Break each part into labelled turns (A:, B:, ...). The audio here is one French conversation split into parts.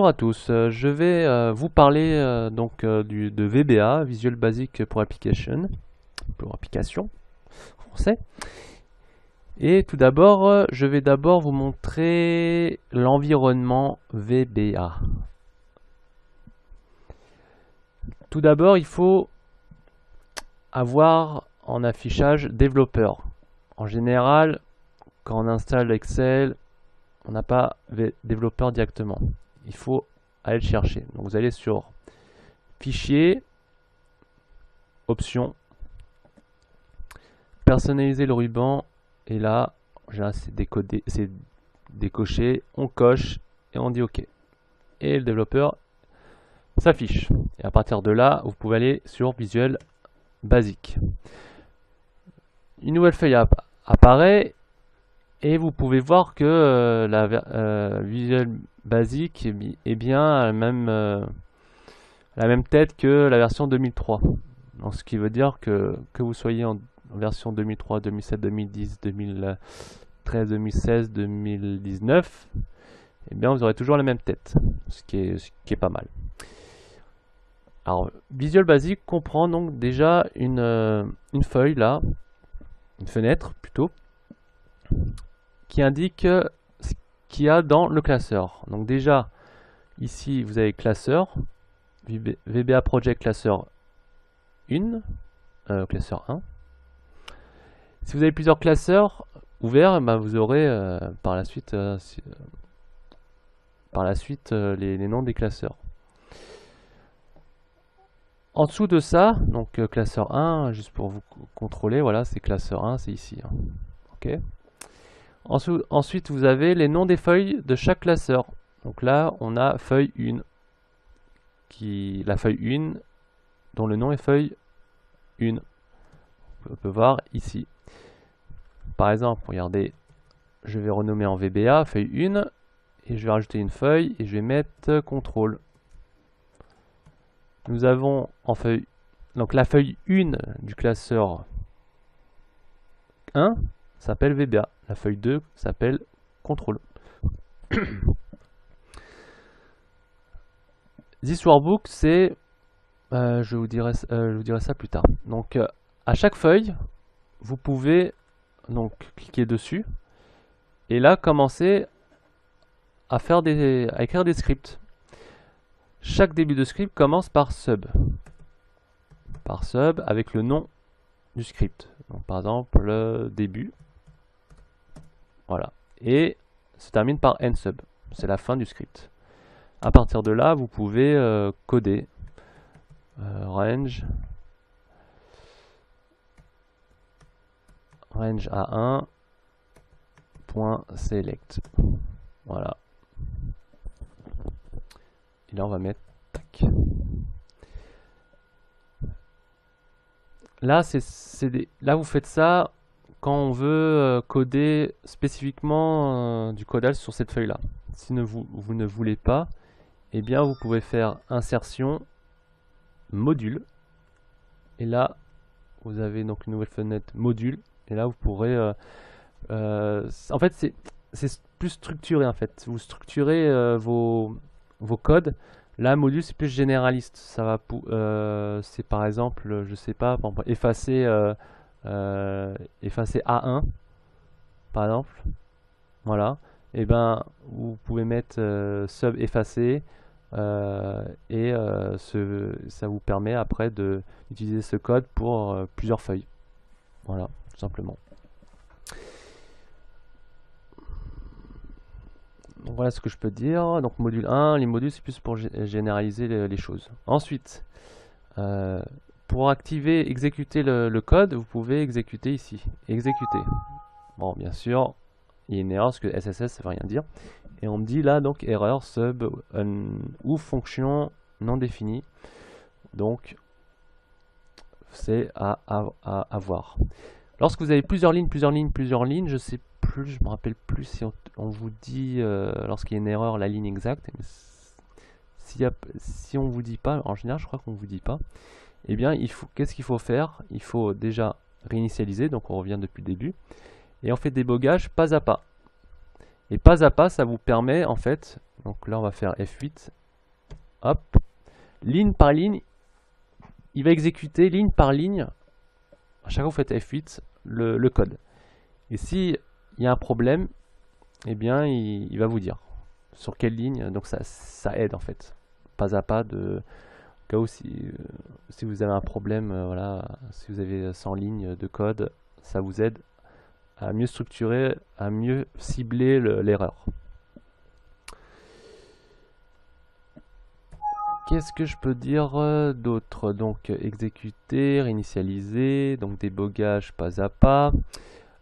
A: Bonjour à tous, je vais vous parler de VBA, Visual Basic pour Application, en français. Et tout d'abord, je vais d'abord vous montrer l'environnement VBA. Tout d'abord, il faut avoir en affichage développeur. En général, quand on installe Excel, on n'a pas développeur directement. Il faut aller le chercher. Donc vous allez sur Fichier, Options, personnaliser le ruban, et là, c'est décodé, c'est décoché, on coche et on dit OK. Et le développeur s'affiche. Et à partir de là, vous pouvez aller sur Visual Basic. Une nouvelle feuille apparaît et vous pouvez voir que Visual Basic est bien la même tête que la version 2003. Donc, ce qui veut dire que vous soyez en version 2003, 2007, 2010, 2013, 2016, 2019, eh bien vous aurez toujours la même tête, ce qui est pas mal. Alors, Visual Basic comprend donc déjà une feuille là, une fenêtre plutôt, qui indique ce qu'il y a dans le classeur. Donc déjà, ici vous avez classeur, VBA Project classeur 1, classeur 1. Si vous avez plusieurs classeurs ouverts, bah vous aurez par la suite les noms des classeurs. En dessous de ça, donc classeur 1, juste pour vous contrôler, voilà, c'est classeur 1, c'est ici. Hein. Ok. Ensuite, vous avez les noms des feuilles de chaque classeur. Donc là, on a feuille 1, la feuille 1, dont le nom est feuille 1. On peut voir ici. Par exemple, regardez, je vais renommer en VBA feuille 1 et je vais rajouter une feuille et je vais mettre contrôle. Nous avons en feuille, donc la feuille 1 du classeur 1 s'appelle VBA, la feuille 2 s'appelle contrôle. This workbook, c'est, je vous dirai ça plus tard. Donc à chaque feuille, vous pouvez donc cliquer dessus et là commencer à écrire des scripts. Chaque début de script commence par sub avec le nom du script. Donc, par exemple le début, voilà, et se termine par end sub, c'est la fin du script. À partir de là, vous pouvez coder range A1 .select, voilà. Et là on va mettre tac. Là là vous faites ça quand on veut coder spécifiquement du codage sur cette feuille là. Si vous ne voulez pas, eh bien vous pouvez faire insertion module, et là vous avez donc une nouvelle fenêtre module, et là vous pourrez en fait c'est plus structuré en fait. Vous structurez vos codes. Là, module, c'est plus généraliste. Ça va c'est par exemple, je sais pas, effacer A1, par exemple. Voilà. Et ben, vous pouvez mettre sub effacer et ça vous permet après d'utiliser ce code pour plusieurs feuilles. Voilà, tout simplement. Donc voilà ce que je peux dire. Donc module 1, les modules c'est plus pour généraliser les choses. Ensuite, pour activer, exécuter le code, vous pouvez exécuter ici. Exécuter. Bon, bien sûr, il y a une erreur parce que SSS ça veut rien dire. Et on me dit là donc erreur sub ou fonction non définie. Donc c'est à voir. Lorsque vous avez plusieurs lignes, je sais plus, je me rappelle plus si on vous dit lorsqu'il y a une erreur la ligne exacte. Si on vous dit pas, en général je crois qu'on vous dit pas, eh bien qu'est-ce qu'il faut faire? Il faut déjà réinitialiser, donc on revient depuis le début, et on fait débogage pas à pas. Et pas à pas, ça vous permet en fait, Donc là, on va faire F8. Hop. Ligne par ligne. Il va exécuter ligne par ligne. À chaque fois que vous faites F8, le code. Et s'il y a un problème, eh bien, il va vous dire sur quelle ligne. Donc ça aide en fait. Pas à pas de... Au cas où si vous avez un problème, voilà, si vous avez 100 lignes de code, ça vous aide à mieux structurer, à mieux cibler l'erreur. Qu'est-ce que je peux dire d'autre? Donc exécuter, réinitialiser, donc débogage pas à pas.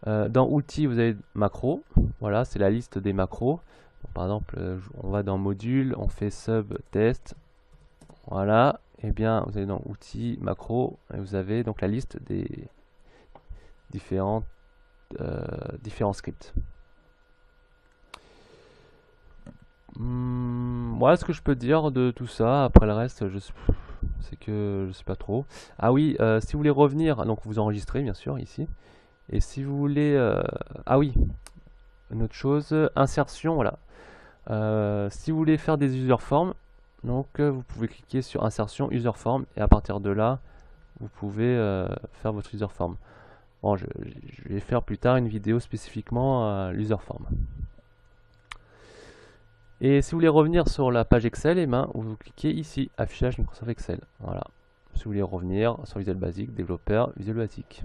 A: Dans outils, vous avez macro. Voilà, c'est la liste des macros. Donc, par exemple, on va dans module, on fait sub test. Voilà, et bien vous allez dans outils, macro, et vous avez donc la liste des différents scripts. Voilà ce que je peux dire de tout ça. Après le reste, c'est que je sais pas trop. Ah oui, si vous voulez revenir, donc vous enregistrez bien sûr ici. Et si vous voulez, ah oui, une autre chose, insertion, voilà. Si vous voulez faire des user forms, donc vous pouvez cliquer sur insertion user form et à partir de là, vous pouvez faire votre user form. Bon, je vais faire plus tard une vidéo spécifiquement l'user form. Et si vous voulez revenir sur la page Excel, eh ben, vous cliquez ici, affichage Microsoft Excel. Voilà. Si vous voulez revenir sur Visual Basic, développeur, Visual Basic.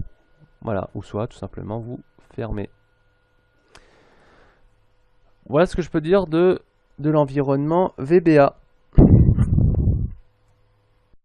A: Voilà, ou soit tout simplement vous fermez. Voilà ce que je peux dire de l'environnement VBA.